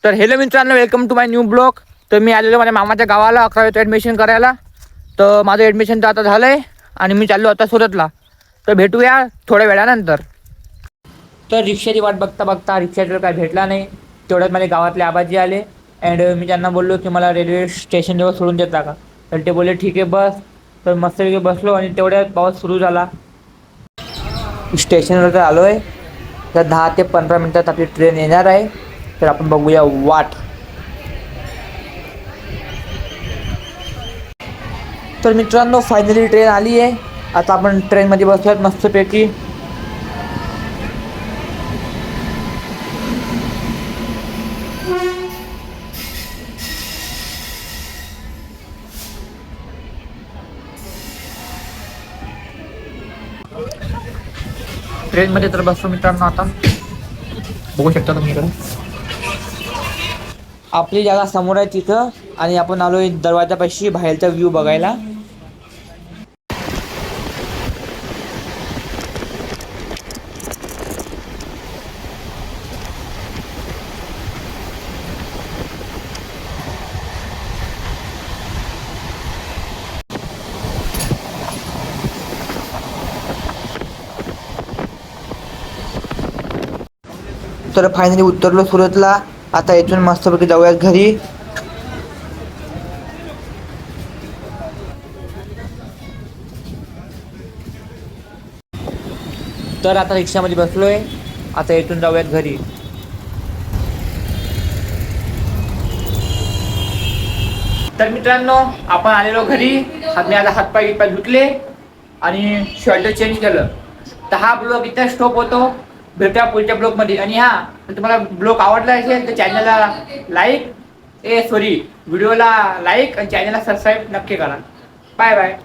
तर हेलो मित्रांनो, welcome to my new blog. तर मी आलेलो माझ्या मामाच्या गावाला 11वीचं ॲडमिशन करायला. तर माझं ॲडमिशन तर आता झालं आहे आणि मी चाललो आता सुरतला. तर भेटूया थोड्या वेळानंतर. तर रिक्षाची वाट बघता बघता रिक्षा ड्रायव्हर काय भेटला नाही. तेवढ्यात माझे गावातले आबाजी आले अँड मी त्यांना बोललो की मला रेल्वे स्टेशनवर सोडून देता का. तर ते बोलले ठीक आहे बस. तर मस्तपैकी बसलो आणि तेवढ्यात पाऊस सुरू झाला. स्टेशनवर तर आलो आहे. तर 10 ते 15 मिनटात आपली ट्रेन येणार आहे. तर आपण बघूया वाट. तर मित्रांनो, फायनली ट्रेन आली आहे. आता आपण ट्रेनमध्ये बसूयात मस्तपैकी. ट्रेनमध्ये तर बसलो मित्रांनो. आता बघू शकता तुम्ही इकडे आपली जागा समोर आहे तिथं आणि आपण आलोय दरवाजापाशी बाहेरचा व्ह्यू बघायला. तर फायनली उतरलो सुरतला. आता इथून मस्तपैकी जाऊयात घरी. तर आता रिक्षामध्ये बसलोय. आता इथून जाऊयात घरी. तर मित्रांनो, आपण आलेलो घरी. मी आता हातपाय धुतले आणि शर्ट चेंज केलं. तर हा ब्लॉग इथं स्टॉप होतो. भेटूया पुढच्या ब्लॉगमध्ये. आणि तर तुम्हाला ब्लॉग आवडला असेल तर चॅनलला व्हिडिओला लाईक आणि चॅनलला सबस्क्राईब नक्की करा. Bye bye.